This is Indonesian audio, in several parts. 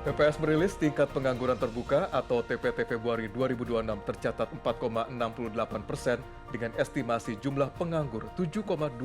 BPS merilis tingkat pengangguran terbuka atau TPT Februari 2026 tercatat 4,68% dengan estimasi jumlah penganggur 7,24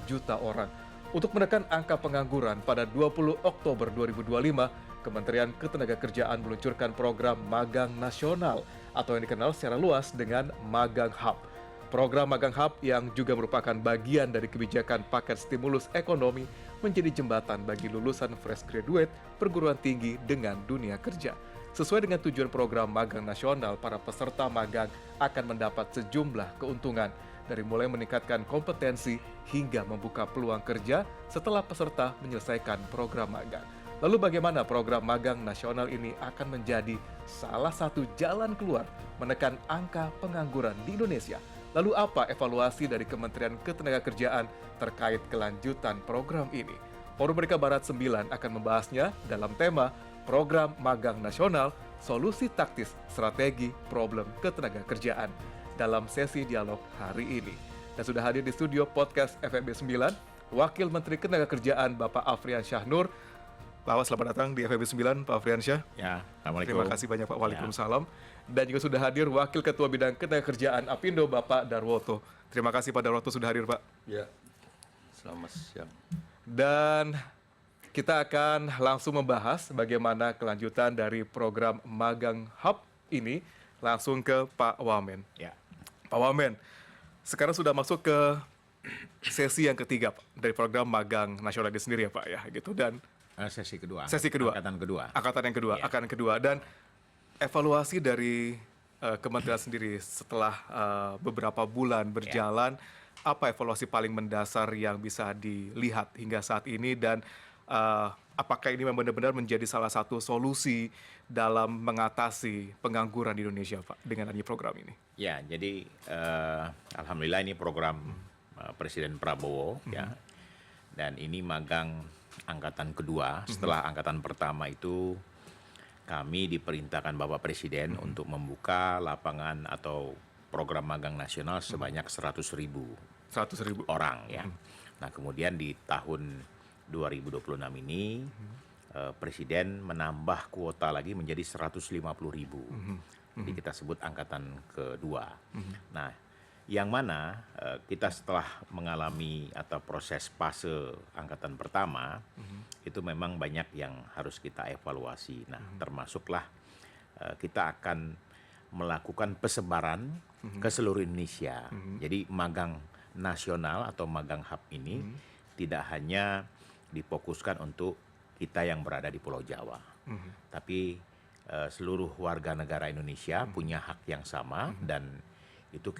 juta orang. Untuk menekan angka pengangguran pada 20 Oktober 2025, Kementerian Ketenagakerjaan meluncurkan program Magang Nasional atau yang dikenal secara luas dengan Magang Hub. Program Magang Hub yang juga merupakan bagian dari kebijakan paket stimulus ekonomi menjadi jembatan bagi lulusan fresh graduate perguruan tinggi dengan dunia kerja. Sesuai dengan tujuan program Magang Nasional, para peserta magang akan mendapat sejumlah keuntungan dari mulai meningkatkan kompetensi hingga membuka peluang kerja setelah peserta menyelesaikan program magang. Lalu bagaimana program Magang Nasional ini akan menjadi salah satu jalan keluar menekan angka pengangguran di Indonesia? Lalu apa evaluasi dari Kementerian Ketenagakerjaan terkait kelanjutan program ini? Forum Merdeka Barat 9 akan membahasnya dalam tema Program Magang Nasional, Solusi Taktis Strategi Problem Ketenagakerjaan dalam sesi dialog hari ini. Dan sudah hadir di studio podcast FEB 9, Wakil Menteri Ketenagakerjaan Bapak Afriansyah Nur. Pak, selamat datang di FEB 9, Pak Afriansyah. Ya, Assalamualaikum. Terima kasih banyak Pak. Waalaikumsalam. Dan juga sudah hadir Wakil Ketua Bidang Ketenagakerjaan Apindo Bapak Darwoto. Terima kasih Pak Darwoto sudah hadir Pak. Ya, selamat siang. Dan kita akan langsung membahas bagaimana kelanjutan dari program Magang Hub ini. Langsung ke Pak Wamen. Ya. Pak Wamen, sekarang sudah masuk ke sesi yang ketiga Pak, dari program Magang Nasional ini sendiri ya Pak ya, gitu. Dan Sesi kedua. Angkatan yang kedua. Ya. Angkatan kedua. Dan evaluasi dari Kementerian sendiri setelah beberapa bulan berjalan, apa evaluasi paling mendasar yang bisa dilihat hingga saat ini, dan apakah ini benar-benar menjadi salah satu solusi dalam mengatasi pengangguran di Indonesia Pak dengan adanya program ini? Ya, jadi alhamdulillah ini program Presiden Prabowo ya. Dan ini magang angkatan kedua. Setelah angkatan pertama itu kami diperintahkan Bapak Presiden untuk membuka lapangan atau program magang nasional sebanyak 100.000 orang ya. Nah, kemudian di tahun 2026 ini Presiden menambah kuota lagi menjadi 150.000. Jadi kita sebut angkatan kedua. Nah, yang mana kita setelah mengalami atau proses fase angkatan pertama, itu memang banyak yang harus kita evaluasi. Nah, termasuklah kita akan melakukan persebaran ke seluruh Indonesia. Jadi magang nasional atau magang hub ini tidak hanya difokuskan untuk kita yang berada di Pulau Jawa, tapi seluruh warga negara Indonesia punya hak yang sama. Dan itu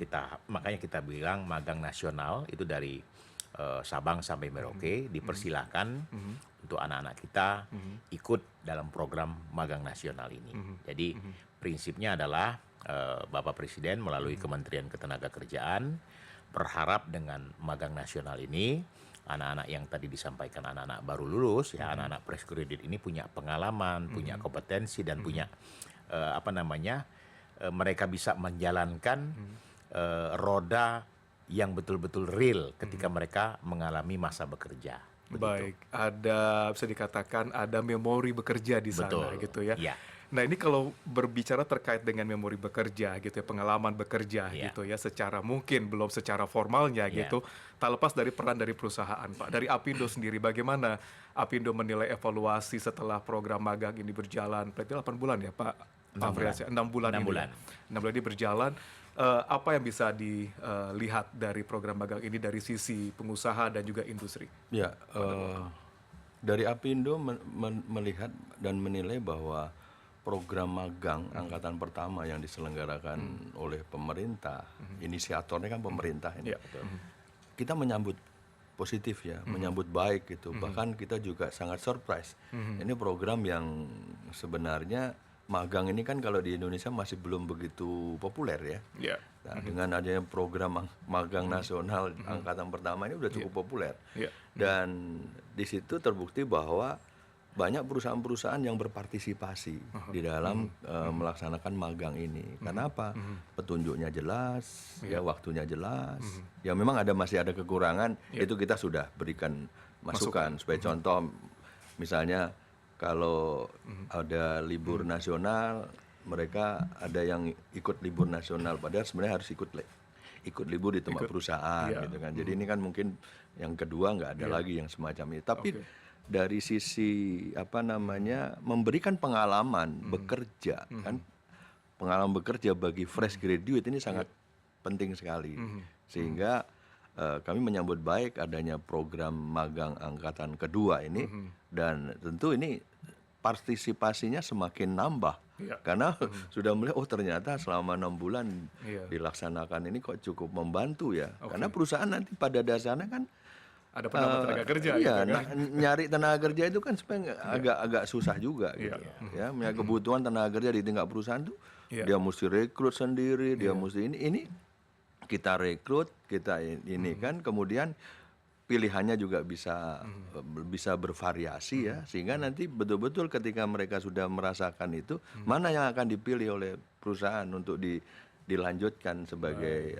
makanya kita bilang magang nasional itu dari Sabang sampai Merauke dipersilakan untuk anak-anak kita ikut dalam program magang nasional ini. Jadi prinsipnya adalah Bapak Presiden melalui Kementerian Ketenagakerjaan berharap dengan magang nasional ini anak-anak yang tadi disampaikan, anak-anak baru lulus ya, anak-anak fresh graduate ini punya pengalaman, punya kompetensi, dan punya mereka bisa menjalankan roda yang betul-betul real ketika mereka mengalami masa bekerja. Begitu. Baik, bisa dikatakan ada memori bekerja di sana. Betul. Gitu ya. Ya. Nah, ini kalau berbicara terkait dengan memori bekerja gitu ya, pengalaman bekerja gitu ya, mungkin belum secara formalnya gitu, tak lepas dari peran dari perusahaan Pak. Dari Apindo sendiri, bagaimana Apindo menilai evaluasi setelah program magang ini berjalan? Berarti 8 bulan ya Pak? 6 bulan. 6 bulan ini berjalan. Apa yang bisa dilihat dari program magang ini dari sisi pengusaha dan juga industri? Ya, dari Apindo melihat dan menilai bahwa program magang angkatan pertama yang diselenggarakan oleh pemerintah, inisiatornya kan pemerintah ini, kita menyambut positif ya, menyambut baik gitu. Bahkan kita juga sangat surprise. Ini program yang sebenarnya magang ini kan kalau di Indonesia masih belum begitu populer ya. Nah, dengan adanya program magang nasional angkatan pertama ini udah cukup populer. Dan di situ terbukti bahwa banyak perusahaan-perusahaan yang berpartisipasi di dalam melaksanakan magang ini. Karena apa? Petunjuknya jelas, ya waktunya jelas. Ya memang masih ada kekurangan, itu kita sudah berikan masukan. Supaya contoh misalnya kalau ada libur nasional, mereka ada yang ikut libur nasional, padahal sebenarnya harus ikut libur di tempat perusahaan gitu kan. Jadi ini kan mungkin yang kedua nggak ada lagi yang semacam itu. Tapi dari sisi memberikan pengalaman bekerja kan, pengalaman bekerja bagi fresh graduate ini sangat penting sekali. Sehingga kami menyambut baik adanya program magang angkatan kedua ini, dan tentu ini partisipasinya semakin nambah karena sudah melihat ternyata selama 6 bulan dilaksanakan ini kok cukup membantu ya. Karena perusahaan nanti pada dasarnya kan ada penambah tenaga kerja iya, gitu kan. nyari tenaga kerja itu kan sebenarnya agak susah juga gitu. Ya, punya kebutuhan tenaga kerja di tingkat perusahaan tuh dia mesti rekrut sendiri, dia mesti ini kita rekrut, kita ini kan, kemudian pilihannya juga bisa bervariasi ya, sehingga nanti betul-betul ketika mereka sudah merasakan itu, mana yang akan dipilih oleh perusahaan untuk dilanjutkan sebagai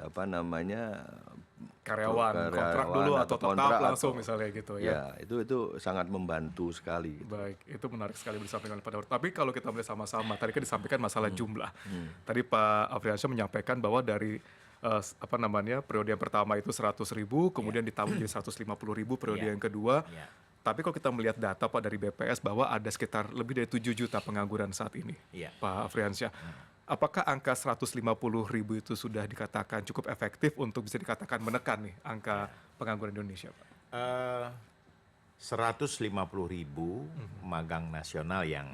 karyawan kontrak dulu atau tetap langsung misalnya gitu ya. Ya, itu sangat membantu sekali. Baik, itu menarik sekali disampaikan pada waktu. Tapi kalau kita melihat sama-sama, tadi kan disampaikan masalah jumlah. Tadi Pak Afriansyah menyampaikan bahwa dari periode yang pertama itu 100.000, kemudian ditambah jadi 150.000 periode yang kedua. Tapi kalau kita melihat data Pak dari BPS bahwa ada sekitar lebih dari 7 juta pengangguran saat ini, Pak Afriansyah. Apakah angka 150.000 itu sudah dikatakan cukup efektif untuk bisa dikatakan menekan nih angka pengangguran Indonesia, Pak? 150.000 magang nasional yang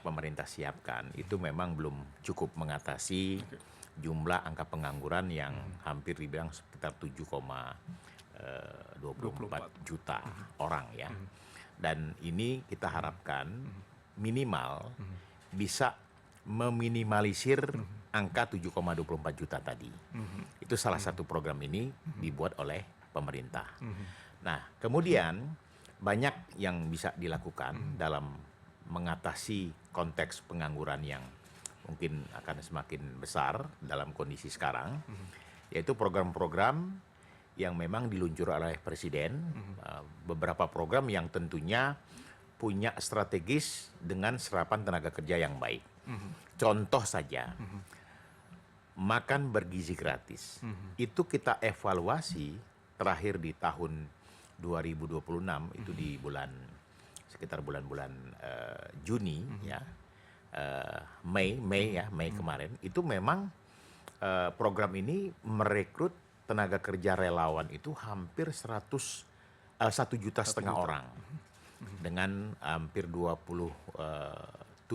pemerintah siapkan itu memang belum cukup mengatasi jumlah angka pengangguran yang hampir dibilang sekitar 7,24 juta orang ya. Dan ini kita harapkan minimal bisa meminimalisir angka 7,24 juta tadi. Itu salah satu program ini dibuat oleh pemerintah. Nah, kemudian banyak yang bisa dilakukan dalam mengatasi konteks pengangguran yang mungkin akan semakin besar dalam kondisi sekarang, yaitu program-program yang memang diluncurkan oleh Presiden, beberapa program yang tentunya punya strategis dengan serapan tenaga kerja yang baik. Contoh saja, makan bergizi gratis. Itu kita evaluasi terakhir di tahun 2026, itu di sekitar bulan-bulan Juni ya. Mei kemarin itu memang program ini merekrut tenaga kerja relawan itu hampir 1,5 juta orang dengan hampir 27.000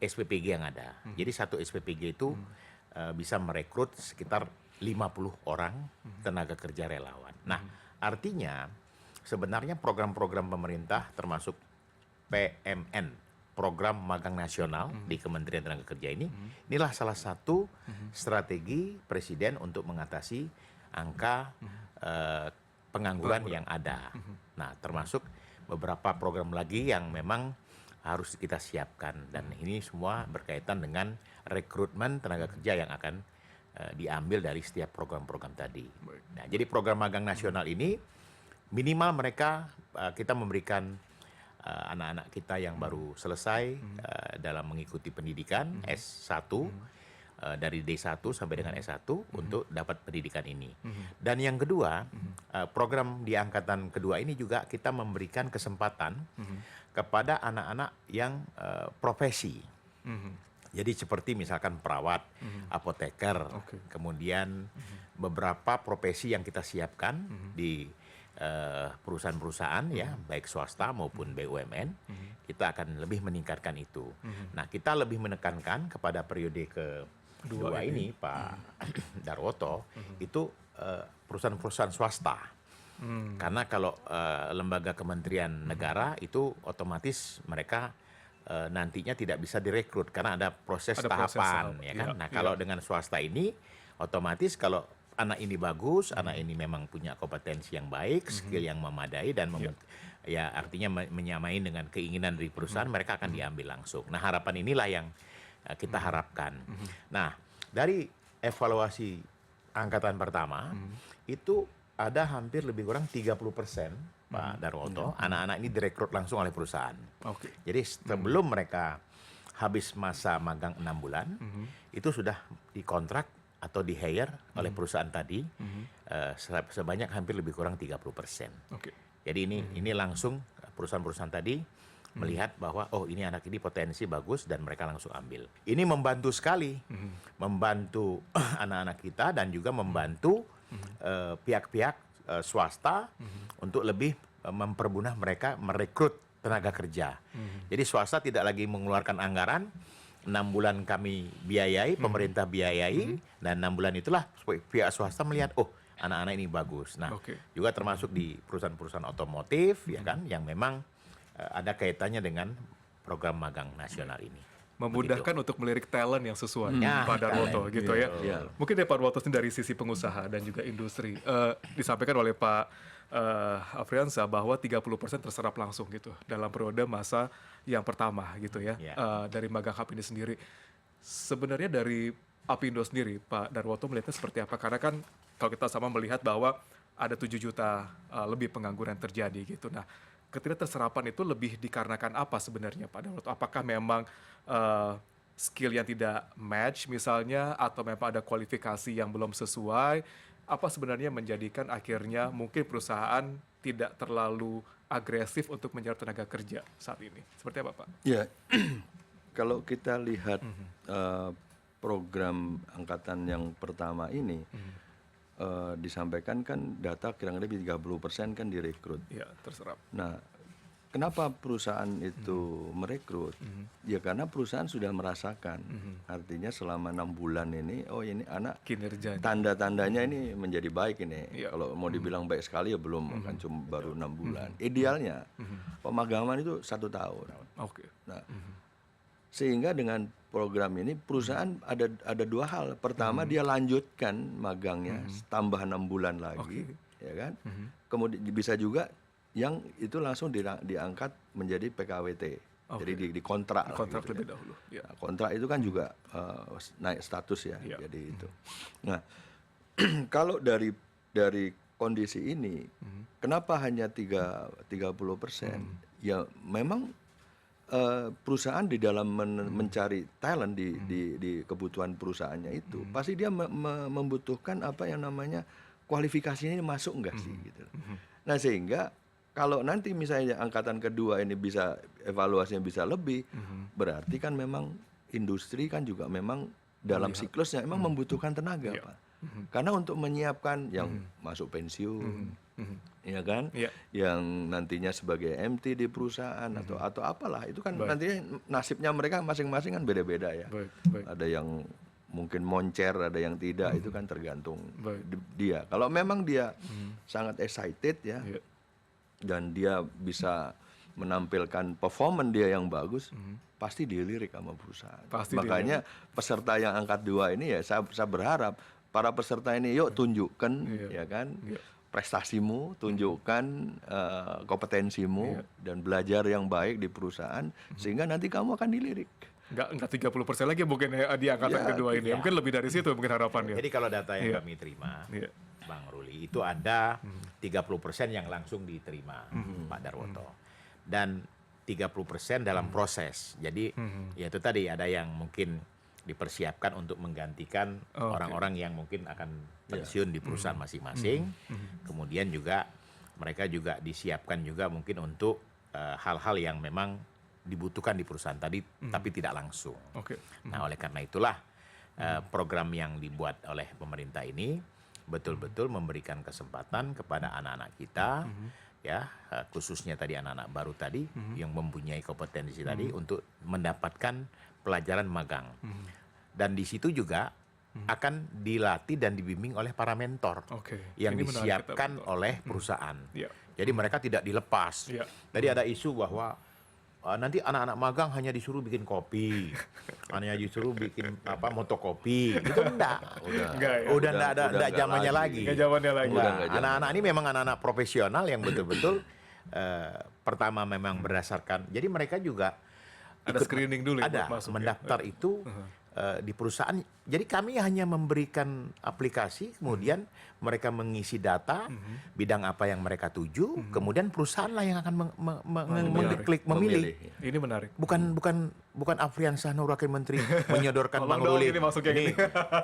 SPPG yang ada. Jadi satu SPPG itu bisa merekrut sekitar 50 orang tenaga kerja relawan. Nah, artinya sebenarnya program-program pemerintah termasuk PMN, Program Magang Nasional di Kementerian Tenaga Kerja inilah salah satu strategi Presiden untuk mengatasi angka pengangguran yang ada. Nah, termasuk beberapa program lagi yang memang harus kita siapkan, dan ini semua berkaitan dengan rekrutmen tenaga kerja yang akan diambil dari setiap program-program tadi. Nah, jadi program magang nasional ini minimal mereka kita memberikan anak-anak kita yang baru selesai dalam mengikuti pendidikan S1 dari D1 sampai dengan S1 untuk dapat pendidikan ini. Dan yang kedua, program di angkatan kedua ini juga kita memberikan kesempatan kepada anak-anak yang profesi. Jadi seperti misalkan perawat, apoteker, kemudian beberapa profesi yang kita siapkan di perusahaan-perusahaan ya, baik swasta maupun BUMN, kita akan lebih meningkatkan itu. Nah, kita lebih menekankan kepada periode kedua ini, Pak Darwoto, itu perusahaan-perusahaan swasta. Karena kalau lembaga kementerian negara itu otomatis mereka nantinya tidak bisa direkrut karena ada proses tahapan, ya kan? Nah, kalau dengan swasta ini otomatis kalau anak ini bagus, anak ini memang punya kompetensi yang baik, skill yang memadai dan ya artinya menyamai dengan keinginan dari perusahaan, mereka akan diambil langsung. Nah, harapan inilah yang kita harapkan. Nah, dari evaluasi angkatan pertama itu ada hampir lebih kurang 30% Pak Darwoto, anak-anak ini direkrut langsung oleh perusahaan. Oke. Jadi sebelum mereka habis masa magang 6 bulan, itu sudah dikontrak atau di-hire oleh perusahaan tadi sebanyak hampir lebih kurang 30%. Oke. Jadi ini langsung perusahaan-perusahaan tadi melihat bahwa oh ini anak ini potensi bagus dan mereka langsung ambil. Ini membantu sekali, membantu anak-anak kita dan juga membantu pihak-pihak swasta untuk lebih mempermudah mereka merekrut tenaga kerja. Jadi swasta tidak lagi mengeluarkan anggaran, 6 bulan kami biayai, pemerintah biayai, dan 6 bulan itulah pihak swasta melihat, oh anak-anak ini bagus. Nah, juga termasuk di perusahaan-perusahaan otomotif, ya kan, yang memang ada kaitannya dengan program magang nasional ini. Memudahkan untuk melirik talent yang sesuai, Pak Darwoto, gitu ya. Mungkin ya Pak Darwoto dari sisi pengusaha dan juga industri, disampaikan oleh Pak Afriansa bahwa 30% terserap langsung gitu dalam periode masa yang pertama gitu ya, dari magang HAP ini sendiri. Sebenarnya dari Apindo sendiri, Pak Darwoto melihatnya seperti apa? Karena kan kalau kita sama melihat bahwa ada 7 juta lebih pengangguran terjadi gitu. Nah, ketidakserapan itu lebih dikarenakan apa sebenarnya Pak Darwoto? Apakah memang skill yang tidak match misalnya, atau memang ada kualifikasi yang belum sesuai? Apa sebenarnya menjadikan akhirnya mungkin perusahaan tidak terlalu agresif untuk menyerap tenaga kerja saat ini? Seperti apa Pak? Ya, kalau kita lihat program angkatan yang pertama ini, disampaikan kan data kira-kira lebih 30% kan direkrut. Ya, terserap. Nah, kenapa perusahaan itu merekrut? Ya karena perusahaan sudah merasakan. Artinya selama 6 bulan ini, oh ini anak Kinerjanya. tanda-tandanya ini menjadi baik ini. Kalau mau dibilang baik sekali ya belum, kan cuma baru 6 bulan. Idealnya pemagangan itu 1 tahun. Oke. Nah, sehingga dengan program ini perusahaan ada 2 hal. Pertama dia lanjutkan magangnya tambah 6 bulan lagi, ya kan? Kemudian bisa juga yang itu langsung diangkat menjadi PKWT. Jadi dikontrak. Kontrak gitu lebih ya. dahulu. Ya. Nah, kontrak itu kan juga naik status ya. Jadi itu. Nah, kalau dari kondisi ini, kenapa hanya 30%? Ya memang perusahaan di dalam mencari talent di kebutuhan perusahaannya itu, pasti dia membutuhkan apa yang namanya kualifikasinya ini masuk enggak sih gitu. Nah sehingga kalau nanti misalnya angkatan kedua ini bisa evaluasinya bisa lebih, berarti kan memang industri kan juga memang dalam siklusnya memang membutuhkan tenaga Pak. Karena untuk menyiapkan yang masuk pensiun, ya kan, yang nantinya sebagai MT di perusahaan atau apalah, itu kan nantinya nasibnya mereka masing-masing kan beda-beda ya. Ada yang mungkin moncer, ada yang tidak, itu kan tergantung dia. Kalau memang dia sangat excited ya, dan dia bisa menampilkan performan dia yang bagus, pasti dilirik sama perusahaan. Makanya peserta yang angkat 2 ini ya saya berharap para peserta ini yuk tunjukkan ya kan prestasimu, tunjukkan kompetensimu dan belajar yang baik di perusahaan sehingga nanti kamu akan dilirik. Enggak 30% lagi mungkin di angkatan kedua ini. Mungkin lebih dari situ mungkin harapannya. Jadi kalau data yang kami terima, Bang Ruli, itu ada 30% yang langsung diterima Pak Darwoto. Dan 30% dalam proses. Jadi ya itu tadi ada yang mungkin dipersiapkan untuk menggantikan orang-orang yang mungkin akan pensiun di perusahaan masing-masing. Kemudian juga mereka juga disiapkan juga mungkin untuk hal-hal yang memang dibutuhkan di perusahaan tadi tapi tidak langsung. Nah, oleh karena itulah program yang dibuat oleh pemerintah ini betul-betul memberikan kesempatan kepada anak-anak kita ya, khususnya tadi anak-anak baru tadi yang mempunyai kompetensi tadi untuk mendapatkan pelajaran magang. Dan di situ juga akan dilatih dan dibimbing oleh para mentor yang disiapkan oleh perusahaan. Jadi mereka tidak dilepas. Tadi ada isu bahwa nanti anak-anak magang hanya disuruh bikin kopi, hanya disuruh bikin motokopi, itu enggak. Udah enggak zamannya lagi. Anak-anak ini memang anak-anak profesional yang betul-betul pertama memang berdasarkan. Jadi mereka juga ada screening dulu ada mendaftar itu di perusahaan. Jadi kami hanya memberikan aplikasi, kemudian mereka mengisi data bidang apa yang mereka tuju, kemudian perusahaanlah yang akan mengklik memilih. Ini menarik. Bukan Afriansyah Nur Wakil Menteri menyodorkan Bang Tolong dong, Ruli. ini maksudnya gini.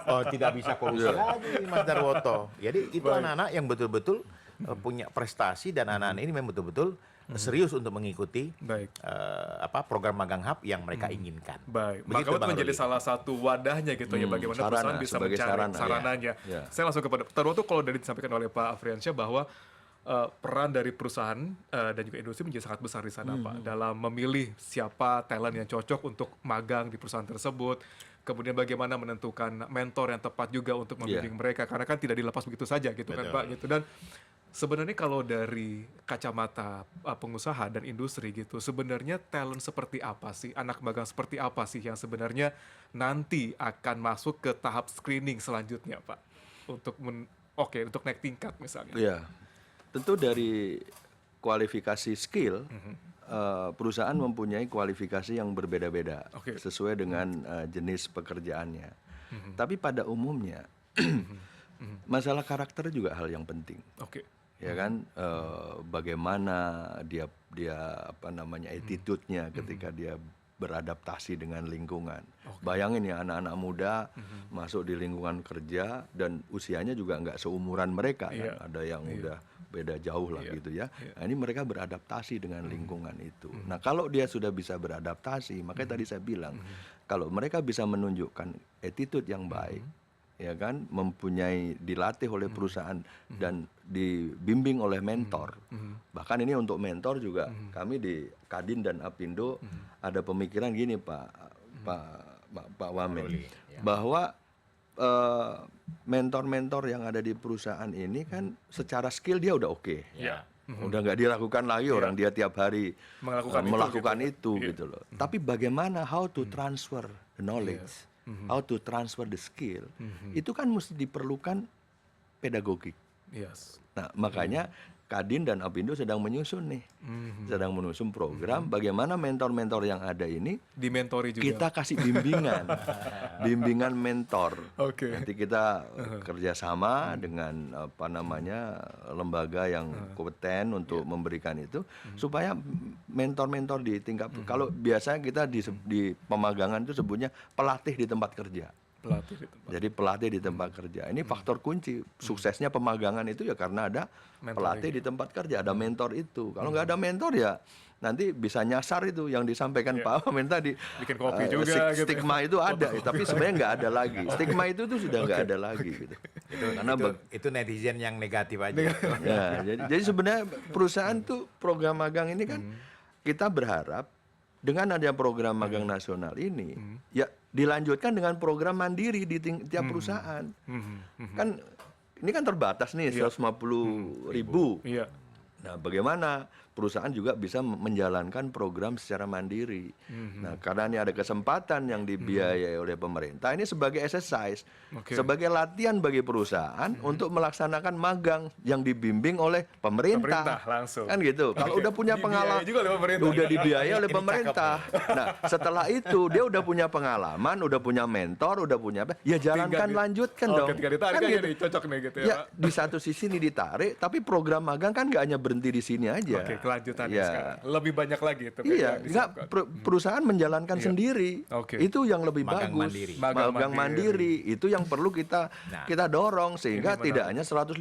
Oh, tidak bisa korupsi lagi Mas Darwoto. Jadi itu anak-anak yang betul-betul punya prestasi, dan anak-anak ini memang betul-betul serius untuk mengikuti program magang hub yang mereka inginkan. Baik, Begitu, maka itu Bang menjadi Ruli. salah satu wadahnya gitu ya, bagaimana sarana, perusahaan bisa sebagai mencari sarananya. Ya. Saya langsung kepada Tarwoto, kalau dari disampaikan oleh Pak Afriansyah bahwa peran dari perusahaan dan juga industri menjadi sangat besar di sana, Pak, dalam memilih siapa talent yang cocok untuk magang di perusahaan tersebut. Kemudian bagaimana menentukan mentor yang tepat juga untuk membimbing mereka, karena kan tidak dilepas begitu saja gitu kan, Pak, gitu. Dan sebenarnya kalau dari kacamata pengusaha dan industri gitu, sebenarnya talent seperti apa sih, anak magang seperti apa sih yang sebenarnya nanti akan masuk ke tahap screening selanjutnya, Pak, untuk untuk naik tingkat misalnya. Iya, tentu dari kualifikasi skill, perusahaan mempunyai kualifikasi yang berbeda-beda sesuai dengan jenis pekerjaannya. Tapi pada umumnya masalah karakter juga hal yang penting. Ya kan, bagaimana dia attitude-nya ketika dia beradaptasi dengan lingkungan. Bayangin ya, anak-anak muda masuk di lingkungan kerja dan usianya juga nggak seumuran mereka kan, ada yang udah beda jauh lah gitu ya. Nah, ini mereka beradaptasi dengan lingkungan itu. Nah, kalau dia sudah bisa beradaptasi, makanya tadi saya bilang kalau mereka bisa menunjukkan attitude yang baik, ya kan, mempunyai, dilatih oleh perusahaan dan dibimbing oleh mentor. Bahkan ini untuk mentor juga kami di Kadin dan Apindo ada pemikiran gini, Pak Wamen, bahwa mentor-mentor yang ada di perusahaan ini kan secara skill dia udah oke. Udah nggak diragukan lagi orang dia tiap hari melakukan itu gitu loh. Tapi bagaimana how to transfer the knowledge, how to transfer the skill, itu kan mesti diperlukan pedagogik. Nah, makanya Kadin dan Apindo sedang menyusun nih, sedang menyusun program bagaimana mentor-mentor yang ada ini dimentori juga. Kita kasih bimbingan, bimbingan mentor. Nanti kita kerjasama dengan lembaga yang kompeten untuk memberikan itu, supaya mentor-mentor di tingkat, kalau biasanya kita di pemagangan itu sebutnya pelatih di tempat kerja. Jadi pelatih di tempat kerja ini faktor kunci suksesnya pemagangan itu ya, karena ada pelatih di tempat kerja, ada mentor itu. Kalau nggak ada mentor ya nanti bisa nyasar itu yang disampaikan Pak Wamen tadi. Bikin kopi juga stigma gitu. itu ada, tapi sebenarnya nggak ada lagi. Stigma itu tuh sudah nggak ada lagi gitu. Itu netizen yang negatif aja. Ya, jadi sebenarnya perusahaan tuh program magang ini kan kita berharap dengan adanya program magang nasional ini ya dilanjutkan dengan program mandiri di tiap perusahaan. Kan ini kan terbatas nih 150.000. Nah, bagaimana perusahaan juga bisa menjalankan program secara mandiri. Nah, karena ini ada kesempatan yang dibiayai oleh pemerintah, ini sebagai exercise, sebagai latihan bagi perusahaan untuk melaksanakan magang yang dibimbing oleh pemerintah langsung. Kan gitu. Kalau udah punya pengalaman, udah dibiayai oleh pemerintah. Nah, setelah itu dia udah punya pengalaman, udah punya mentor, udah punya apa? Ya jalankan, lanjutkan dong. Kan gitu. Cocok nih gitu ya. Di satu sisi ini ditarik, tapi program magang kan nggak hanya berhenti di sini aja. Kelanjutannya sekarang lebih banyak lagi itu. Perusahaan menjalankan sendiri. Itu yang lebih bagus. Magang mandiri itu yang perlu kita dorong sehingga tidak hanya 150.000.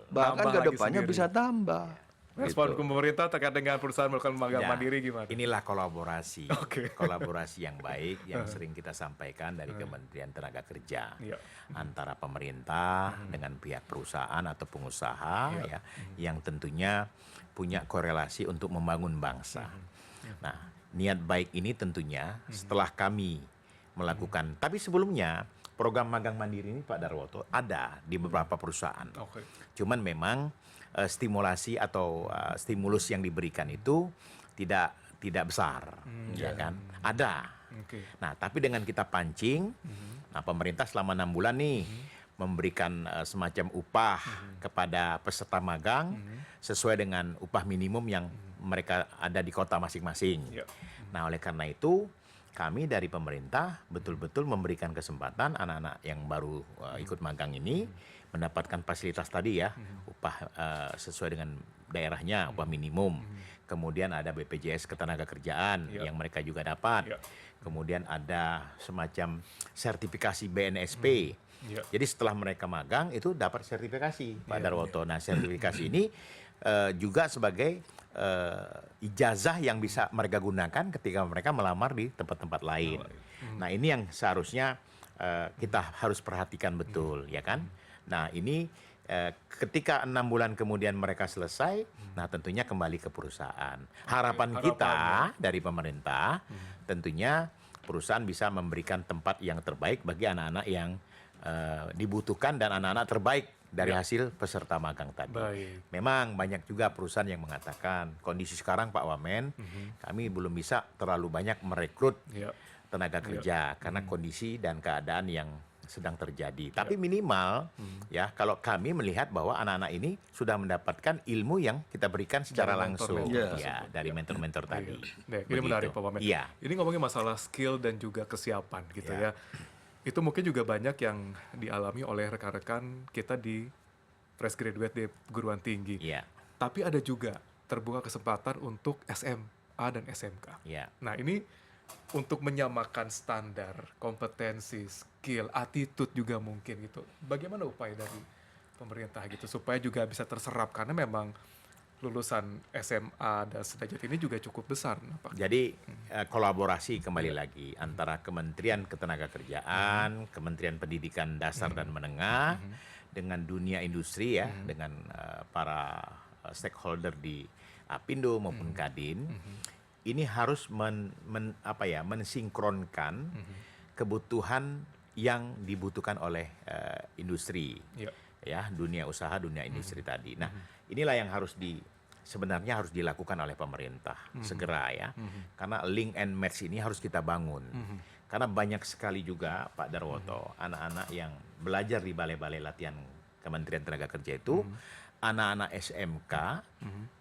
Bahkan ke depannya bisa tambah. Respon pemerintah terkait dengan perusahaan melakukan magang mandiri gimana? Inilah kolaborasi. Kolaborasi yang baik yang sering kita sampaikan dari Kementerian Tenaga Kerja antara pemerintah dengan pihak perusahaan atau pengusaha ya, yang tentunya punya korelasi untuk membangun bangsa. Nah, niat baik ini tentunya setelah kami melakukan, tapi sebelumnya program magang mandiri ini Pak Darwoto ada di beberapa perusahaan. Cuman memang stimulasi atau stimulus yang diberikan itu tidak besar, ya kan? Ada. Nah, tapi dengan kita pancing, nah pemerintah selama 6 bulan nih memberikan semacam upah kepada peserta magang sesuai dengan upah minimum yang mereka ada di kota masing-masing. Nah, oleh karena itu kami dari pemerintah betul-betul memberikan kesempatan anak-anak yang baru ikut magang ini mendapatkan fasilitas tadi ya, upah sesuai dengan daerahnya, upah minimum. Kemudian ada BPJS Ketenagakerjaan yang mereka juga dapat. Kemudian ada semacam sertifikasi BNSP. Jadi setelah mereka magang itu dapat sertifikasi Pak Darwoto. Nah, sertifikasi ini juga sebagai ijazah yang bisa mereka gunakan ketika mereka melamar di tempat-tempat lain. Nah, ini yang seharusnya kita harus perhatikan betul, ya kan? Nah, ini ketika 6 bulan kemudian mereka selesai, nah tentunya kembali ke perusahaan. Harapan kita dari pemerintah, tentunya perusahaan bisa memberikan tempat yang terbaik bagi anak-anak yang dibutuhkan dan anak-anak terbaik dari hasil peserta magang tadi. Memang banyak juga perusahaan yang mengatakan kondisi sekarang Pak Wamen, kami belum bisa terlalu banyak merekrut tenaga kerja karena kondisi dan keadaan yang sedang terjadi. Tapi minimal ya kalau kami melihat bahwa anak-anak ini sudah mendapatkan ilmu yang kita berikan secara langsung dari mentor-mentor tadi. Ini menarik Pak Wamen. Ini ngomongin masalah skill dan juga kesiapan gitu ya. Itu mungkin juga banyak yang dialami oleh rekan-rekan kita di fresh graduate di perguruan tinggi. Tapi ada juga terbuka kesempatan untuk SMA dan SMK. Nah, ini untuk menyamakan standar, kompetensi, skill, attitude juga mungkin gitu. Bagaimana upaya dari pemerintah gitu supaya juga bisa terserap karena memang lulusan SMA dan sederajat ini juga cukup besar. Jadi kolaborasi kembali lagi antara Kementerian Ketenagakerjaan, Kementerian Pendidikan Dasar dan Menengah dengan dunia industri ya, dengan para stakeholder di Apindo maupun Kadin. Ini harus mensinkronkan kebutuhan yang dibutuhkan oleh industri, ya dunia usaha, dunia industri tadi. Nah, inilah yang sebenarnya harus dilakukan oleh pemerintah segera ya, karena link and match ini harus kita bangun. Karena banyak sekali juga Pak Darwoto, anak-anak yang belajar di balai-balai latihan Kementerian Tenagakerja itu. Anak-anak SMK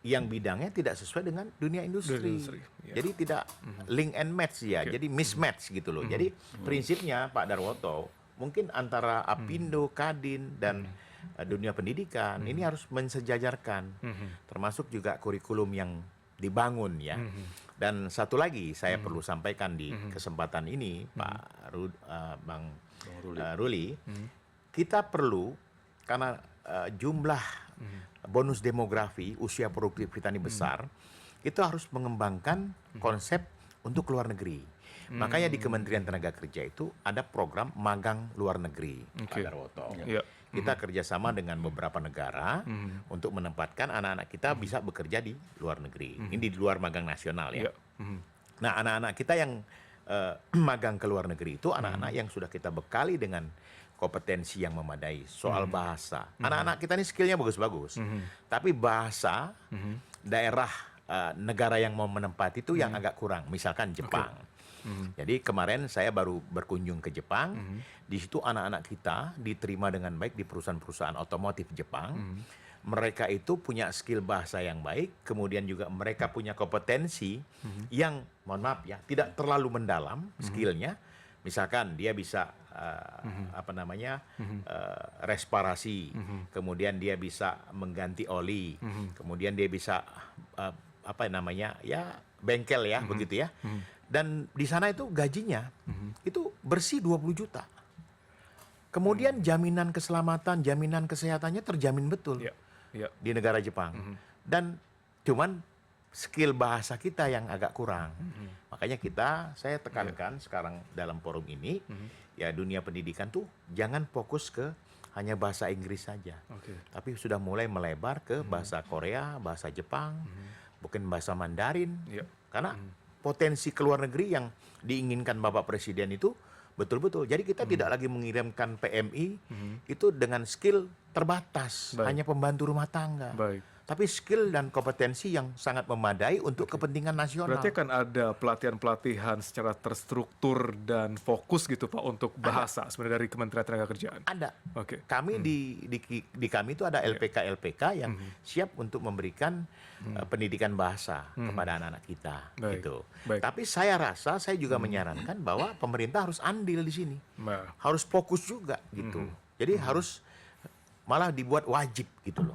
yang bidangnya tidak sesuai dengan dunia industri. Jadi tidak link and match ya, jadi mismatch gitu loh. Jadi prinsipnya Pak Darwoto, mungkin antara Apindo, Kadin, dan dunia pendidikan ini harus mensejajarkan, termasuk juga kurikulum yang dibangun ya. Dan satu lagi saya perlu sampaikan di kesempatan ini Pak Bang Ruli, kita perlu karena jumlah bonus demografi usia produktif kita ini besar, itu harus mengembangkan konsep untuk luar negeri. Makanya di Kementerian Tenagakerja itu ada program magang luar negeri, Pak Darwoto. Kita kerjasama dengan beberapa negara untuk menempatkan anak-anak kita bisa bekerja di luar negeri. Ini di luar magang nasional ya. Nah, anak-anak kita yang magang ke luar negeri itu anak-anak yang sudah kita bekali dengan kompetensi yang memadai soal bahasa. Anak-anak kita ini skillnya bagus-bagus, tapi bahasa daerah negara yang mau menempati itu yang agak kurang. Misalkan Jepang. Jadi kemarin saya baru berkunjung ke Jepang. Di situ anak-anak kita diterima dengan baik di perusahaan-perusahaan otomotif Jepang. Mereka itu punya skill bahasa yang baik, kemudian juga mereka punya kompetensi yang, mohon maaf ya, tidak terlalu mendalam skillnya. Misalkan dia bisa respirasi, kemudian dia bisa mengganti oli, kemudian dia bisa bengkel ya, begitu ya. Dan di sana itu gajinya itu bersih 20 juta. Kemudian jaminan keselamatan, jaminan kesehatannya terjamin betul di negara Jepang. Dan cuman skill bahasa kita yang agak kurang. Makanya saya tekankan sekarang dalam forum ini, ya dunia pendidikan tuh jangan fokus ke hanya bahasa Inggris saja. Tapi sudah mulai melebar ke bahasa Korea, bahasa Jepang, mungkin bahasa Mandarin. Karena potensi ke luar negeri yang diinginkan Bapak Presiden itu betul-betul. Jadi kita tidak lagi mengirimkan PMI itu dengan skill terbatas, hanya pembantu rumah tangga. tapi skill dan kompetensi yang sangat memadai untuk kepentingan nasional. Berarti akan ada pelatihan-pelatihan secara terstruktur dan fokus gitu Pak untuk bahasa sebenarnya dari Kementerian Tenagakerjaan. Ada. Oke. Kami di kami itu ada LPK yang siap untuk memberikan pendidikan bahasa kepada anak-anak kita. Baik. Gitu. Baik. Tapi saya rasa saya juga menyarankan bahwa pemerintah harus andil di sini, Nah, harus fokus juga gitu. Jadi harus malah dibuat wajib gitu loh.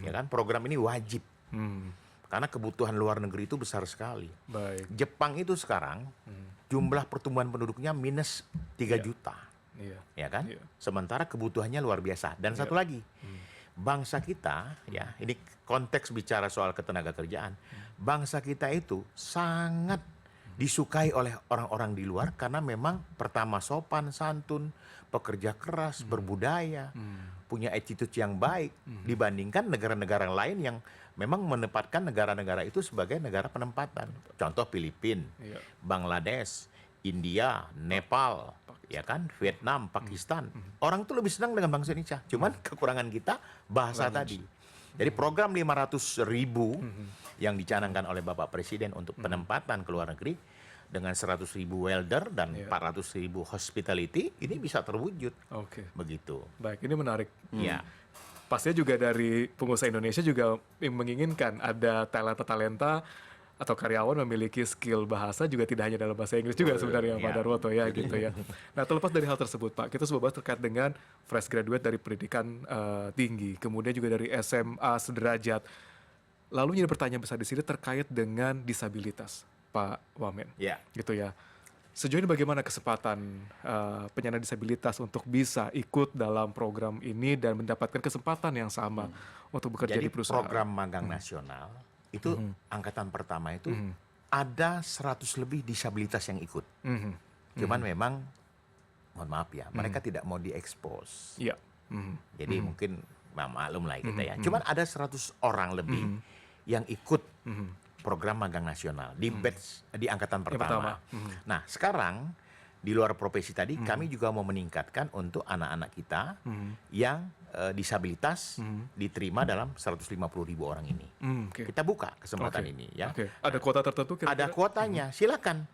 Ya kan, program ini wajib. Karena kebutuhan luar negeri itu besar sekali. baik. Jepang itu sekarang jumlah pertumbuhan penduduknya minus 3 juta. Iya. Ya kan? Iya. Sementara kebutuhannya luar biasa. Dan satu lagi, bangsa kita, ya ini konteks bicara soal ketenagakerjaan, bangsa kita itu sangat disukai oleh orang-orang di luar karena memang pertama sopan santun, pekerja keras, berbudaya, punya attitude yang baik dibandingkan negara-negara lain yang memang menempatkan negara-negara itu sebagai negara penempatan. Contoh Filipina, Iya. Bangladesh, India, Nepal, ya kan, Vietnam, Pakistan. Orang tuh lebih senang dengan bangsa Indonesia. Cuman kekurangan kita bahasa tadi. Jadi program 500.000 yang dicanangkan oleh Bapak Presiden untuk penempatan ke luar negeri dengan 100.000 welder dan 400.000 hospitality ini bisa terwujud. Oke. Begitu. Baik, ini menarik. Ya. Pastinya juga dari pengusaha Indonesia juga menginginkan ada talenta-talenta atau karyawan memiliki skill bahasa juga tidak hanya dalam bahasa Inggris juga sebenarnya Pak Ya. Darwoto ya gitu ya. Nah terlepas dari hal tersebut Pak, kita sudah bahas terkait dengan fresh graduate dari pendidikan tinggi, kemudian juga dari SMA sederajat. Lalu jadi pertanyaan besar di sini terkait dengan disabilitas Pak Wamen, Ya. gitu ya. Sejauh ini bagaimana kesempatan penyandang disabilitas untuk bisa ikut dalam program ini dan mendapatkan kesempatan yang sama untuk bekerja Jadi di perusahaan? program magang nasional itu angkatan pertama itu ada 100 lebih disabilitas yang ikut. Cuman memang mohon maaf ya, mereka tidak mau diekspos. Iya. Jadi mungkin maklum lah kita ya. Cuman ada 100 orang lebih yang ikut program magang nasional di batch di angkatan pertama. Nah, sekarang di luar profesi tadi kami juga mau meningkatkan untuk anak-anak kita yang disabilitas diterima dalam 150.000 orang ini. Oke. Kita buka kesempatan Oke. ini ya. Oke. Ada kuota tertentu kira-kira? Ada kuotanya, silakan.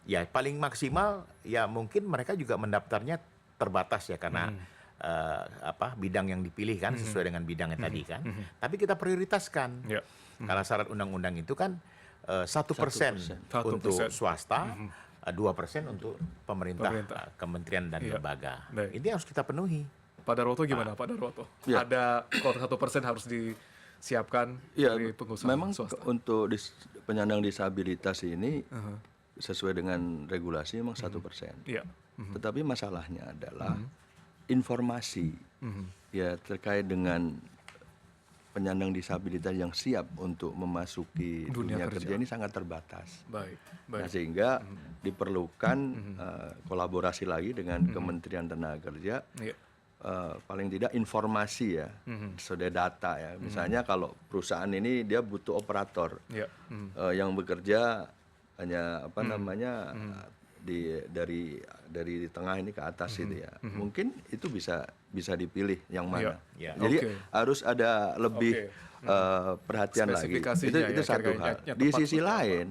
Ya paling maksimal ya mungkin mereka juga mendaftarnya terbatas ya karena bidang yang dipilih kan sesuai dengan bidangnya tadi kan. Tapi kita prioritaskan. Ya. Karena syarat undang-undang itu kan 1% 1%. untuk swasta, 2% untuk pemerintah, Pemerintah. kementerian dan Iya. lembaga. Baik. Ini harus kita penuhi. Pak Darwoto gimana Pak Darwoto? Ya. Ada kuota 1% harus disiapkan Ya, dari pengusaha memang swasta? untuk penyandang disabilitas ini sesuai dengan regulasi memang 1%. Iya. Tetapi masalahnya adalah informasi ya terkait dengan penyandang disabilitas yang siap untuk memasuki Dunia dunia kerja kerja. ini sangat terbatas. Baik. Nah, Baik. sehingga diperlukan kolaborasi lagi dengan Kementerian Tenagakerja. Iya. Paling tidak informasi ya, sudah data ya. Misalnya kalau perusahaan ini dia butuh operator Iya. yang bekerja hanya apa namanya dari tengah ini ke atas itu ya. Mungkin itu bisa dipilih yang mana. Iya. Jadi Oke. harus ada lebih perhatian lagi. Spesifikasinya Itu ya, satu kira-kira hal. yang Di tepat sisi seperti apa. lain,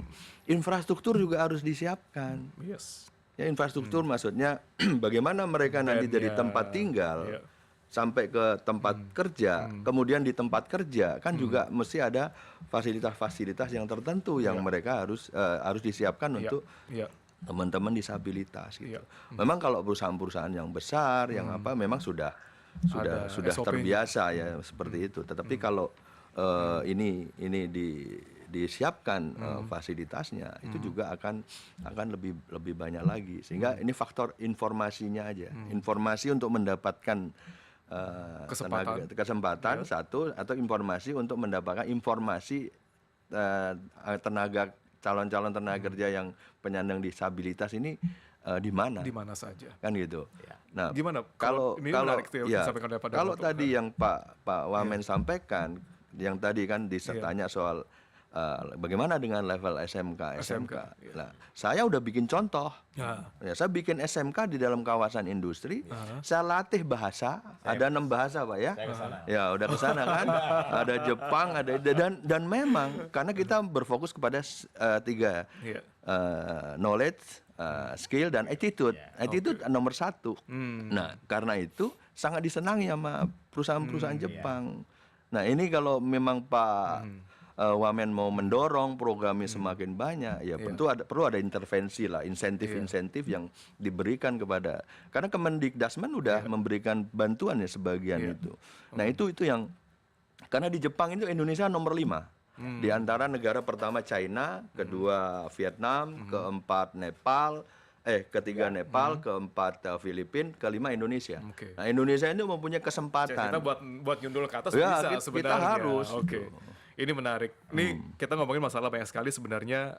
infrastruktur juga harus disiapkan. Yes. Ya infrastruktur maksudnya bagaimana mereka nanti dari Dan tempat tinggal iya. sampai ke tempat kerja, kemudian di tempat kerja kan juga mesti ada fasilitas-fasilitas yang tertentu yang mereka harus disiapkan Iya. untuk Iya. teman-teman disabilitas gitu. Iya. Memang kalau perusahaan-perusahaan yang besar yang apa memang sudah Ada sudah SOP-nya. terbiasa ya seperti itu. Tetapi kalau ini disiapkan fasilitasnya itu juga akan lebih banyak lagi sehingga ini faktor informasinya aja. Informasi untuk mendapatkan kesempatan satu atau informasi untuk mendapatkan informasi calon-calon tenaga kerja yang penyandang disabilitas ini di mana Di mana saja. kan gitu. Nah, Gimana? kalau Ini menarik tuh yang ya, disampaikan oleh Pak kalau Darwoto. tadi yang Pak Wamen sampaikan, yang tadi kan ditanya soal bagaimana dengan level SMK? iya. Nah, saya udah bikin contoh. Ya. Ya, saya bikin SMK di dalam kawasan industri. Saya latih bahasa. Ada 6 bahasa, Pak ya. Saya kesana. Ya, udah ke sana kan. Ada Jepang, ada dan memang karena kita berfokus kepada 3 Iya. knowledge, skill dan attitude. Attitude nomor 1. Nah, karena itu sangat disenangi sama perusahaan-perusahaan Jepang. Nah, ini kalau memang Pak Wamen mau mendorong programnya semakin banyak, ya perlu ada intervensi lah, insentif-insentif yang diberikan kepada, karena Kemendikdasmen udah memberikan bantuan ya sebagian itu. Nah itu yang, karena di Jepang itu Indonesia nomor 5 di antara negara pertama China, kedua Vietnam, keempat Nepal. Ketiga Nepal, keempat Filipina, kelima Indonesia. Oke. Nah Indonesia ini mempunyai Kita kesempatan. buat nyundul ke atas Ya, bisa kita sebenarnya. harus, Oke. gitu. Ini menarik. Ini kita ngomongin masalah banyak sekali sebenarnya,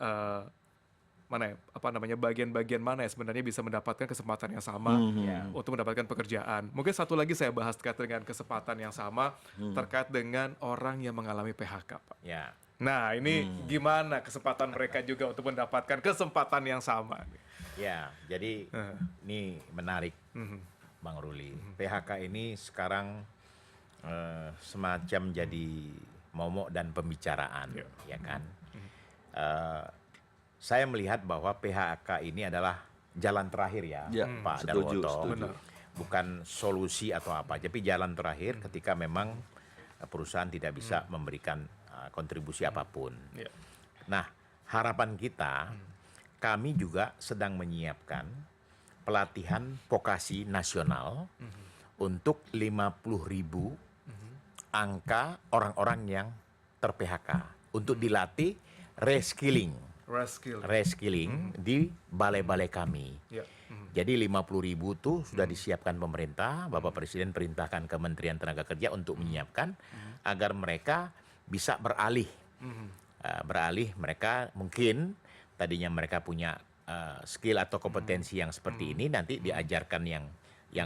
mana ya, bagian-bagian mana ya sebenarnya bisa mendapatkan kesempatan yang sama untuk mendapatkan pekerjaan. Mungkin satu lagi saya bahas terkait dengan kesempatan yang sama terkait dengan orang yang mengalami PHK, Pak. Ya. Nah, ini gimana kesempatan mereka juga untuk mendapatkan kesempatan yang sama? Ya, jadi ini menarik, Bang Ruli. PHK ini sekarang semacam jadi momok dan pembicaraan, ya kan? Saya melihat bahwa PHK ini adalah jalan terakhir ya, Pak setuju, Darwoto. setuju. Bukan solusi atau apa, tapi jalan terakhir ketika memang perusahaan tidak bisa memberikan kontribusi apapun. Ya. Nah, harapan kita, kami juga sedang menyiapkan pelatihan vokasi nasional untuk 50.000 angka orang-orang yang ter-PHK untuk dilatih reskilling di balai-balai kami. Ya. Jadi 50.000 itu sudah disiapkan pemerintah, Bapak Presiden perintahkan Kementerian Tenaga Kerja untuk menyiapkan agar mereka bisa beralih. Beralih mereka mungkin tadinya mereka punya skill atau kompetensi yang seperti ini, nanti diajarkan yang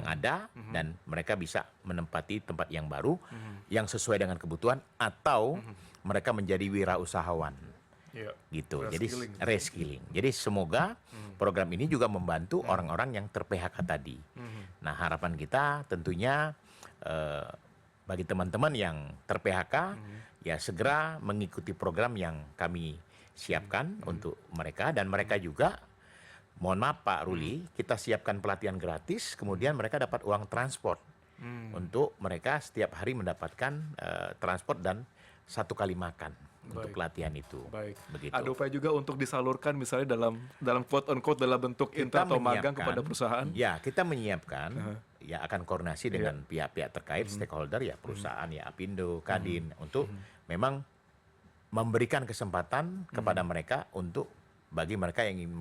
ada dan mereka bisa menempati tempat yang baru yang sesuai dengan kebutuhan atau mereka menjadi wirausahawan. Ya. Gitu. Reskilling. Jadi reskilling. Jadi semoga program ini juga membantu orang-orang yang ter-PHK tadi. Nah, harapan kita tentunya bagi teman-teman yang ter-PHK ya segera mengikuti program yang kami siapkan untuk mereka, dan mereka juga, mohon maaf Pak Ruli, kita siapkan pelatihan gratis, kemudian mereka dapat uang transport untuk mereka setiap hari mendapatkan transport dan 1 kali makan untuk pelatihan itu. Baik. Begitu. Ada upaya juga untuk disalurkan misalnya dalam quote on quote dalam bentuk intern atau magang kepada perusahaan. Ya, kita menyiapkan ya akan koordinasi dengan pihak-pihak terkait stakeholder ya, perusahaan ya, Apindo, Kadin untuk memang memberikan kesempatan kepada mereka untuk bagi mereka yang ingin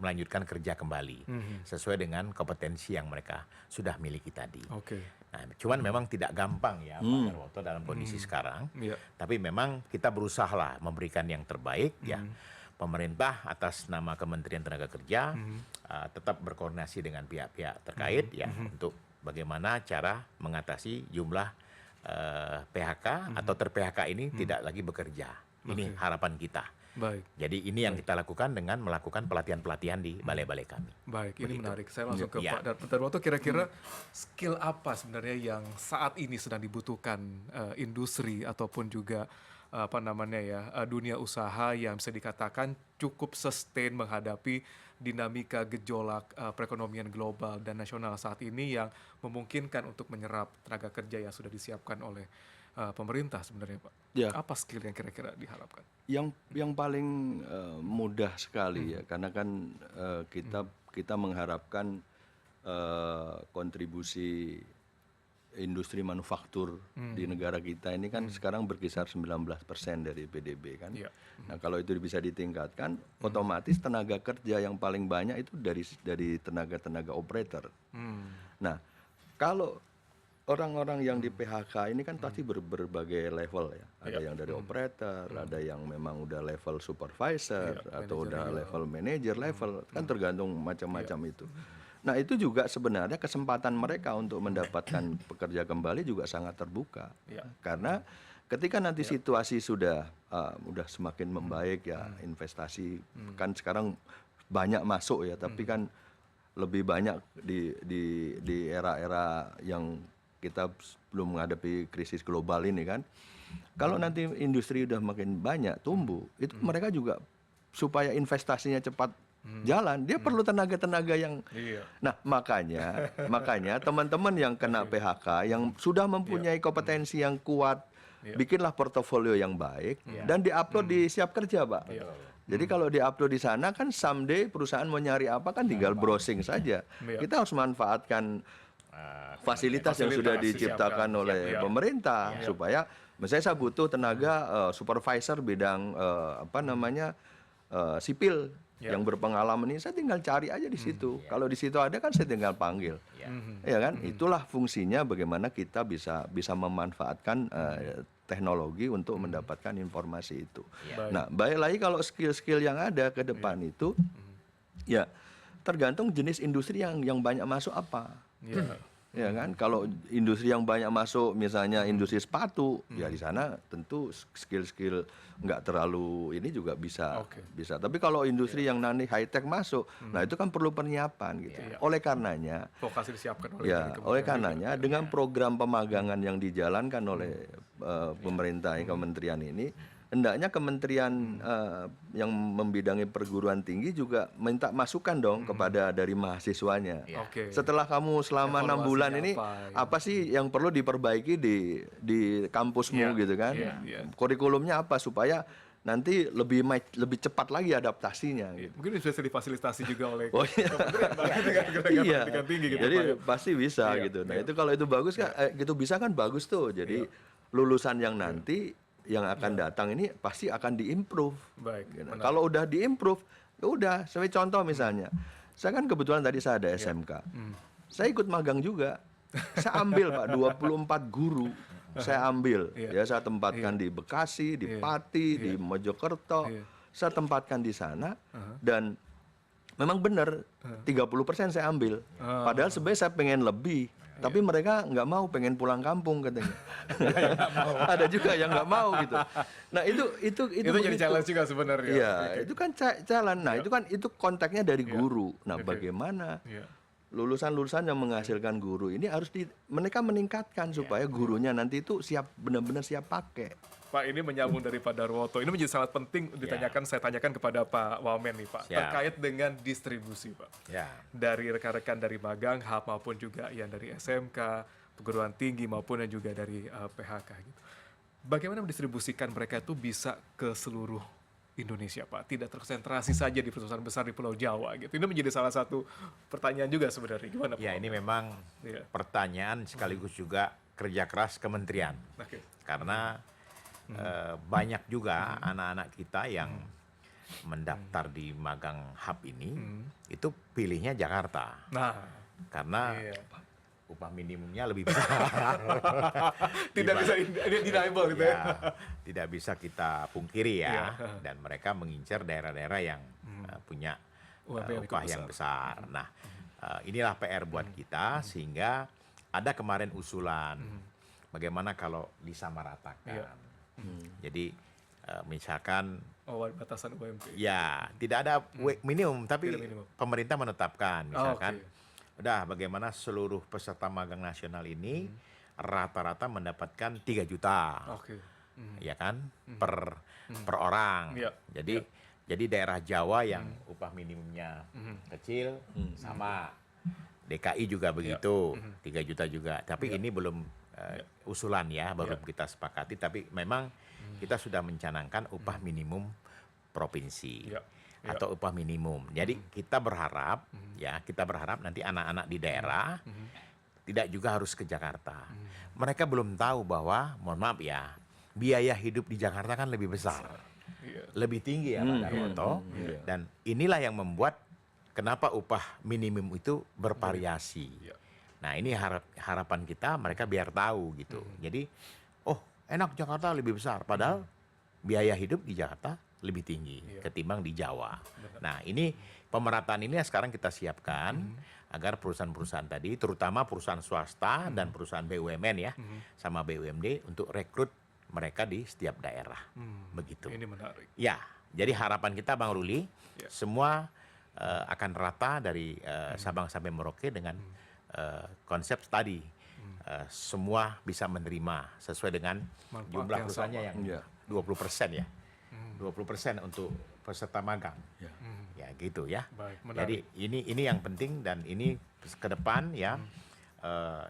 melanjutkan kerja kembali sesuai dengan kompetensi yang mereka sudah miliki tadi. Oke. Nah, cuman memang tidak gampang ya Pak Darwoto dalam kondisi sekarang. Iya. Tapi memang kita berusaha lah memberikan yang terbaik ya. Pemerintah atas nama Kementerian Tenaga Kerja tetap berkoordinasi dengan pihak-pihak terkait ya untuk bagaimana cara mengatasi jumlah PHK atau ter-PHK ini tidak lagi bekerja. Ini harapan kita. Baik. Jadi ini yang kita lakukan dengan melakukan pelatihan-pelatihan di balai-balai kami. Baik, ini menarik. Saya langsung ke Ya. Pak Darwoto. Kira-kira skill apa sebenarnya yang saat ini sedang dibutuhkan industri ataupun juga dunia usaha yang bisa dikatakan cukup sustain menghadapi dinamika gejolak perekonomian global dan nasional saat ini yang memungkinkan untuk menyerap tenaga kerja yang sudah disiapkan oleh pemerintah sebenarnya, Pak. Ya. Apa skill yang kira-kira diharapkan? Yang paling mudah sekali ya, karena kan kita mengharapkan kontribusi industri manufaktur di negara kita ini kan sekarang berkisar 19% dari PDB kan. Iya. Nah, kalau itu bisa ditingkatkan, otomatis tenaga kerja yang paling banyak itu dari tenaga operator. Nah, kalau orang-orang yang di PHK ini kan pasti berbagai level ya. Ada yang dari operator, ada yang memang udah level supervisor, atau udah level manager level, kan tergantung macam-macam itu. Nah, itu juga sebenarnya kesempatan mereka untuk mendapatkan pekerja kembali juga sangat terbuka. Karena ketika nanti situasi sudah semakin membaik ya, investasi kan sekarang banyak masuk ya, tapi kan lebih banyak di era-era yang kita belum menghadapi krisis global ini kan. Kalau nanti industri udah makin banyak tumbuh, itu mereka juga supaya investasinya cepat jalan, dia perlu tenaga-tenaga yang. Nah, makanya teman-teman yang kena PHK yang sudah mempunyai kompetensi yang kuat, bikinlah portofolio yang baik dan diupload di Siap Kerja, Pak. Jadi kalau diupload di sana kan someday perusahaan mau nyari apa kan tinggal browsing saja. Kita harus manfaatkan fasilitas yang sudah diciptakan oleh pemerintah supaya misalnya saya butuh tenaga supervisor bidang sipil yang berpengalaman ini, saya tinggal cari aja di situ. Kalau di situ ada kan saya tinggal panggil. Ya kan? Itulah fungsinya bagaimana kita bisa memanfaatkan teknologi untuk mendapatkan informasi itu. Nah, baik lagi kalau skill-skill yang ada ke depan itu ya tergantung jenis industri yang banyak masuk apa. Ya kan, kalau industri yang banyak masuk misalnya industri sepatu, ya di sana tentu skill-skill nggak terlalu ini juga bisa. Tapi kalau industri yang nanti high tech masuk, nah itu kan perlu penyiapan gitu. Oleh karenanya, vokasi disiapkan oleh karenanya dengan program pemagangan yang dijalankan oleh pemerintah kementerian ini, hendaknya kementerian yang membidangi perguruan tinggi juga minta masukan dong kepada dari mahasiswanya. Setelah kamu selama 6 bulan ini apa sih yang perlu diperbaiki di kampusmu gitu kan? Kurikulumnya apa supaya nanti lebih cepat lagi adaptasinya. Gitu. Mungkin bisa difasilitasi juga oleh pendidikan tinggi gitu. Jadi pasti bisa gitu. Nah itu kalau itu bagus kan, gitu bisa kan bagus tuh. Jadi lulusan yang nanti yang akan datang ini pasti akan diimprove. Kalau udah diimprove, ya udah. Sebagai contoh misalnya, saya kan kebetulan tadi saya ada SMK. Saya ikut magang juga. Saya ambil Pak 24 guru. Saya ambil, ya saya tempatkan di Bekasi, di Pati, di Mojokerto. Saya tempatkan di sana dan memang benar 30% saya ambil. Padahal sebenarnya saya pengen lebih. Tapi mereka nggak mau, pengen pulang kampung katanya. Ada juga yang nggak mau gitu. Nah itu jadi challenge juga sebenarnya. Iya, itu kan challenge. Nah itu konteksnya dari guru. Nah bagaimana lulusan-lulusan yang menghasilkan guru ini harus mereka meningkatkan supaya gurunya nanti itu benar-benar siap pakai. Pak, ini menyambung dari Pak Darwoto. Ini menjadi sangat penting saya tanyakan kepada Pak Wamen nih Pak. Terkait dengan distribusi Pak. Dari rekan-rekan dari magang, HAP maupun juga yang dari SMK, perguruan tinggi maupun yang juga dari PHK gitu. Bagaimana mendistribusikan mereka itu bisa ke seluruh Indonesia Pak? Tidak terkonsentrasi saja di perusahaan besar di Pulau Jawa gitu. Ini menjadi salah satu pertanyaan juga sebenarnya. Gimana Pak? Ya ini memang pertanyaan sekaligus juga kerja keras kementerian. Karena banyak juga anak-anak kita yang mendaftar di magang hub ini itu pilihnya Jakarta. Karena upah minimumnya lebih besar. Tidak bisa deniable gitu ya. Tidak bisa kita pungkiri ya. Dan mereka mengincar daerah-daerah yang punya upah yang besar. Nah, inilah PR buat kita sehingga ada kemarin usulan bagaimana kalau disamaratakan. Jadi misalkan batasan UMP. Ya, tidak ada minimum tapi pemerintah menetapkan misalkan udah bagaimana seluruh peserta magang nasional ini rata-rata mendapatkan 3 juta. Ya kan? Per orang. Jadi daerah Jawa yang upah minimumnya kecil sama DKI juga begitu, 3 juta juga. Tapi ini belum usulan ya, baru kita sepakati. Tapi memang kita sudah mencanangkan upah minimum provinsi atau upah minimum. Jadi kita berharap nanti anak-anak di daerah tidak juga harus ke Jakarta. Mereka belum tahu bahwa, mohon maaf ya, biaya hidup di Jakarta kan lebih besar, lebih tinggi ya Pak Darwoto. Dan inilah yang membuat kenapa upah minimum itu bervariasi. Nah ini harapan kita mereka biar tahu gitu. Jadi enak Jakarta lebih besar. Padahal biaya hidup di Jakarta lebih tinggi ketimbang di Jawa. Nah ini pemerataan ini sekarang kita siapkan agar perusahaan-perusahaan tadi, terutama perusahaan swasta dan perusahaan BUMN ya, sama BUMD untuk rekrut mereka di setiap daerah. Begitu. Ini menarik. Ya, jadi harapan kita Bang Ruli, Ya. semua akan rata dari Sabang sampai Merauke dengan konsep tadi. Semua bisa menerima sesuai dengan Manfaat jumlah yang perusahaannya sama. yang Ya. 20% ya. 20% untuk peserta magang. Ya. Ya gitu ya. Baik, Jadi menarik. ini yang penting dan ini ke depan ya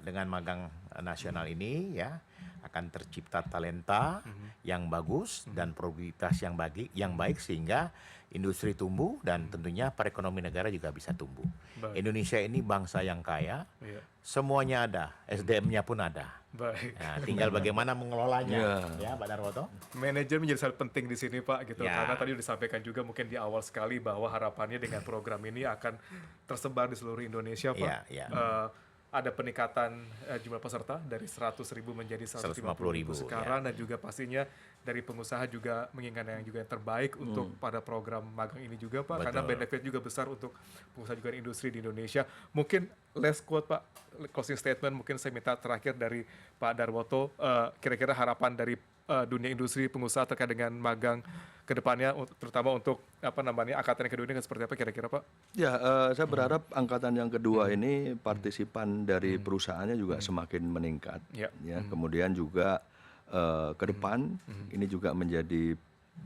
dengan magang nasional ini ya akan tercipta talenta yang bagus dan produktivitas yang baik sehingga industri tumbuh dan tentunya perekonomian negara juga bisa tumbuh. Baik. Indonesia ini bangsa yang kaya, Iya. semuanya ada, SDM-nya pun ada. Baik. Nah, tinggal bagaimana mengelolanya ya Pak Darwoto. Manajer menjadi sangat penting di sini Pak gitu Ya. karena tadi sudah disampaikan juga mungkin di awal sekali bahwa harapannya dengan program ini akan tersebar di seluruh Indonesia Pak. Ya, ya. Ada peningkatan jumlah peserta dari 100.000 menjadi 150.000 150.000, sekarang dan juga pastinya dari pengusaha juga menginginkan yang juga yang terbaik untuk pada program magang ini juga Pak karena Betul. benefit juga besar untuk pengusaha juga industri di Indonesia. Mungkin last quote Pak, closing statement mungkin saya minta terakhir dari Pak Darwoto kira-kira harapan dari dunia industri pengusaha terkait dengan magang ke depannya terutama untuk angkatan yang kedua ini seperti apa kira-kira Pak? Ya, saya berharap angkatan yang kedua ini partisipan dari perusahaannya juga semakin meningkat. Ya. Ya, kemudian juga ke depan ini juga menjadi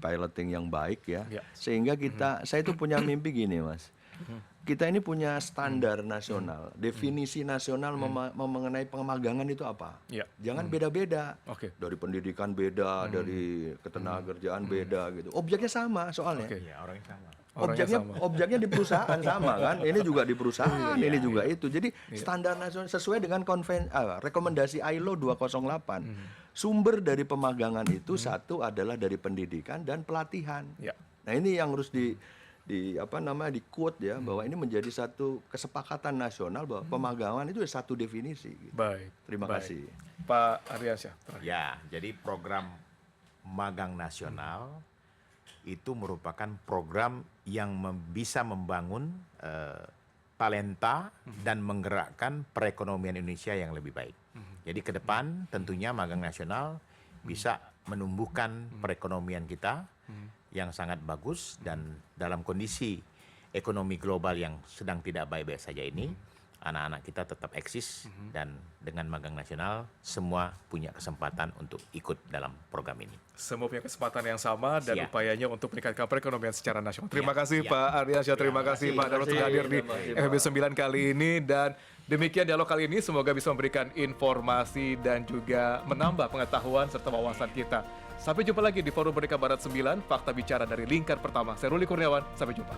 piloting yang baik ya. Ya. Sehingga saya itu punya mimpi gini, Mas. Kita ini punya standar nasional, definisi nasional mengenai pemagangan itu apa? Ya. Jangan beda-beda. Oke. Dari pendidikan beda, dari ketenagakerjaan beda gitu. Objeknya sama soalnya. Oke. Ya, orang yang sama. Orangnya sama. Objeknya di perusahaan sama kan, ini juga di perusahaan, ini juga itu. Jadi standar nasional sesuai dengan rekomendasi ILO 208. Sumber dari pemagangan itu satu adalah dari pendidikan dan pelatihan. Ya. Nah ini yang harus di quote ya bahwa ini menjadi satu kesepakatan nasional bahwa pemagangan itu satu definisi. Gitu. Baik. Terima Baik. kasih. Pak Aryansyah. terakhir. Ya, jadi program magang nasional itu merupakan program yang bisa membangun talenta dan menggerakkan perekonomian Indonesia yang lebih baik. Jadi ke depan tentunya magang nasional bisa menumbuhkan perekonomian kita yang sangat bagus dan dalam kondisi ekonomi global yang sedang tidak baik-baik saja ini, anak-anak kita tetap eksis dan dengan magang nasional semua punya kesempatan untuk ikut dalam program ini. Semua punya kesempatan yang sama dan Siap. upayanya untuk meningkatkan perekonomian secara nasional. Terima Ya, kasih ya. Pak Aryansyah, terima kasih Pak Darwoto sudah hadir di FEB 9 kali ini dan demikian dialog kali ini semoga bisa memberikan informasi dan juga menambah pengetahuan serta wawasan kita. Sampai jumpa lagi di Forum Merdeka Barat 9, Fakta Bicara dari Lingkar Pertama. Saya Ruli Kurniawan, sampai jumpa.